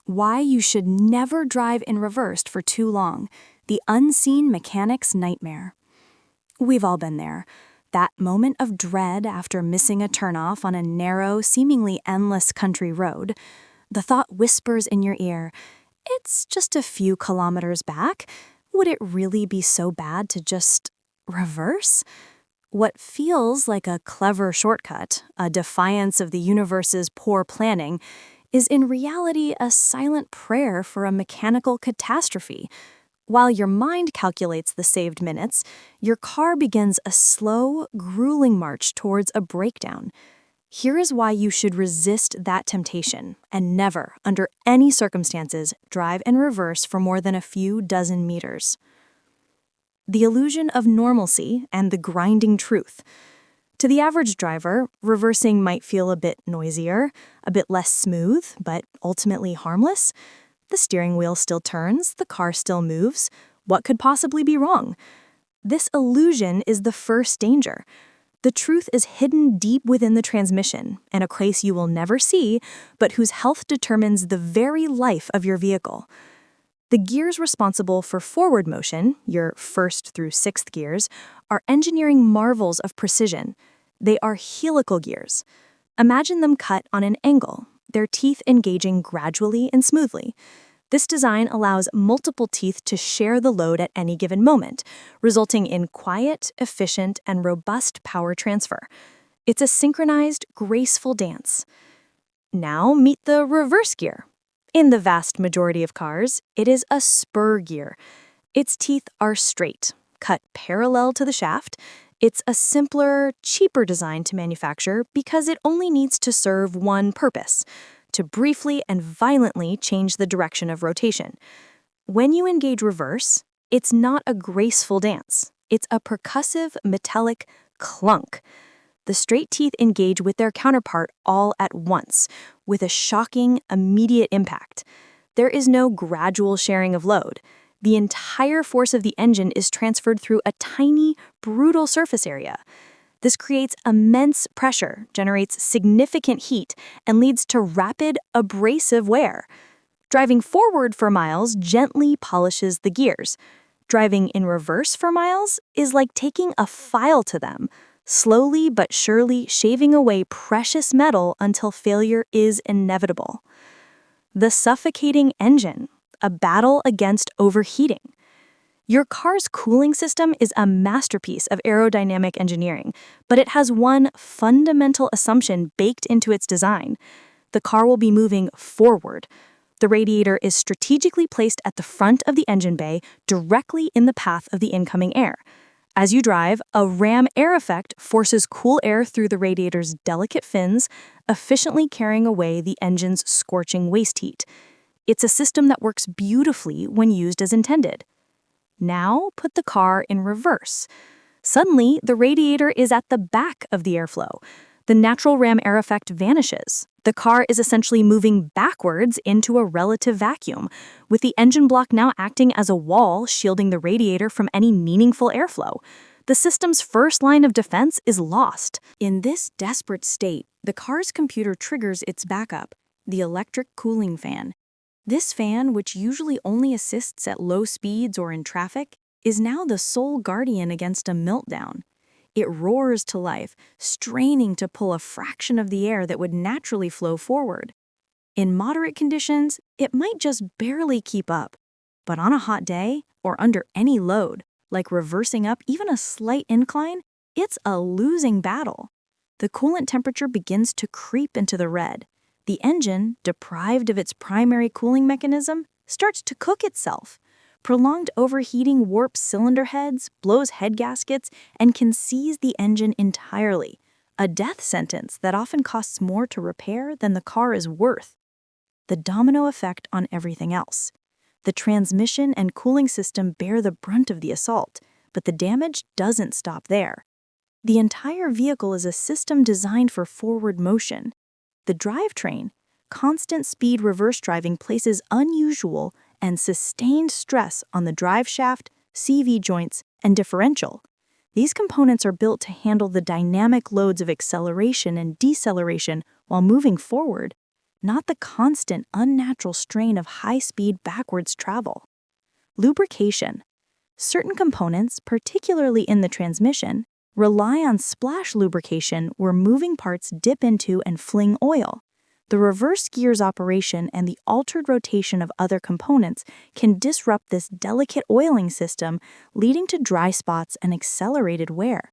Why you should never drive in reverse for too long. The unseen mechanic's nightmare. We've all been there. That moment of dread after missing a turnoff on a narrow, seemingly endless country road. The thought whispers in your ear, "It's just a few kilometers back. Would it really be so bad to just reverse?" What feels like a clever shortcut, a defiance of the universe's poor planning, is in reality a silent prayer for a mechanical catastrophe. While your mind calculates the saved minutes, your car begins a slow, grueling march towards a breakdown. Here is why you should resist that temptation and never, under any circumstances, drive in reverse for more than a few dozen meters. The illusion of normalcy and the grinding truth. To the average driver, reversing might feel a bit noisier, a bit less smooth, but ultimately harmless. The steering wheel still turns, the car still moves. What could possibly be wrong? This illusion is the first danger. The truth is hidden deep within the transmission, in a place you will never see, but whose health determines the very life of your vehicle. The gears responsible for forward motion, your first through sixth gears, are engineering marvels of precision. They are helical gears. Imagine them cut on an angle, their teeth engaging gradually and smoothly. This design allows multiple teeth to share the load at any given moment, resulting in quiet, efficient, and robust power transfer. It's a synchronized, graceful dance. Now meet the reverse gear. In the vast majority of cars, it is a spur gear. Its teeth are straight, cut parallel to the shaft. It's a simpler, cheaper design to manufacture because it only needs to serve one purpose: to briefly and violently change the direction of rotation. When you engage reverse, it's not a graceful dance. It's a percussive, metallic clunk. The straight teeth engage with their counterpart all at once, with a shocking, immediate impact. There is no gradual sharing of load. The entire force of the engine is transferred through a tiny, brutal surface area. This creates immense pressure, generates significant heat, and leads to rapid, abrasive wear. Driving forward for miles gently polishes the gears. Driving in reverse for miles is like taking a file to them, slowly but surely shaving away precious metal until failure is inevitable. The suffocating engine, a battle against overheating. Your car's cooling system is a masterpiece of aerodynamic engineering, but it has one fundamental assumption baked into its design. The car will be moving forward. The radiator is strategically placed at the front of the engine bay, directly in the path of the incoming air. As you drive, a ram air effect forces cool air through the radiator's delicate fins, efficiently carrying away the engine's scorching waste heat. It's a system that works beautifully when used as intended. Now put the car in reverse. Suddenly, the radiator is at the back of the airflow. The natural ram air effect vanishes. The car is essentially moving backwards into a relative vacuum, with the engine block now acting as a wall shielding the radiator from any meaningful airflow. The system's first line of defense is lost. In this desperate state, the car's computer triggers its backup, the electric cooling fan. This fan, which usually only assists at low speeds or in traffic, is now the sole guardian against a meltdown. It roars to life, straining to pull a fraction of the air that would naturally flow forward. In moderate conditions, it might just barely keep up. But on a hot day, or under any load, like reversing up even a slight incline, it's a losing battle. The coolant temperature begins to creep into the red. The engine, deprived of its primary cooling mechanism, starts to cook itself. Prolonged overheating warps cylinder heads, blows head gaskets, and can seize the engine entirely, a death sentence that often costs more to repair than the car is worth. The domino effect on everything else. The transmission and cooling system bear the brunt of the assault, but the damage doesn't stop there. The entire vehicle is a system designed for forward motion. The drivetrain, constant speed reverse driving, places unusual and sustained stress on the drive shaft, CV joints, and differential. These components are built to handle the dynamic loads of acceleration and deceleration while moving forward. not the constant, unnatural strain of high-speed backwards travel. Lubrication. Certain components, particularly in the transmission, rely on splash lubrication where moving parts dip into and fling oil. The reverse gear's operation and the altered rotation of other components can disrupt this delicate oiling system, leading to dry spots and accelerated wear.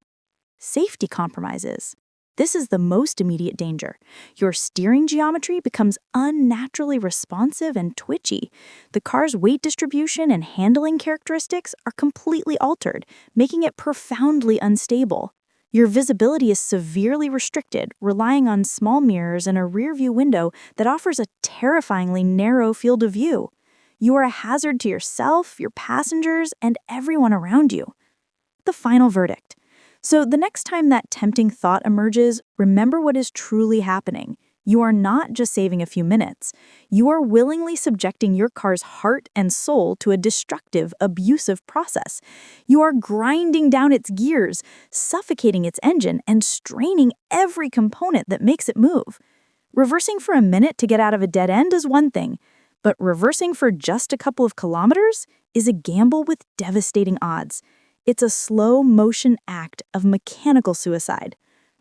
Safety compromises. This is the most immediate danger. Your steering geometry becomes unnaturally responsive and twitchy. The car's weight distribution and handling characteristics are completely altered, making it profoundly unstable. Your visibility is severely restricted, relying on small mirrors and a rear-view window that offers a terrifyingly narrow field of view. You are a hazard to yourself, your passengers, and everyone around you. The final verdict. So the next time that tempting thought emerges, remember what is truly happening. You are not just saving a few minutes. You are willingly subjecting your car's heart and soul to a destructive, abusive process. You are grinding down its gears, suffocating its engine, and straining every component that makes it move. Reversing for a minute to get out of a dead end is one thing, but reversing for just a couple of kilometers is a gamble with devastating odds. It's a slow-motion act of mechanical suicide.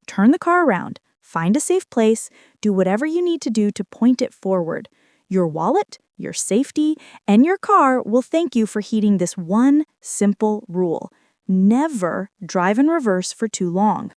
Turn the car around. Find a safe place, do whatever you need to do to point it forward. Your wallet, your safety, and your car will thank you for heeding this one simple rule. Never drive in reverse for too long.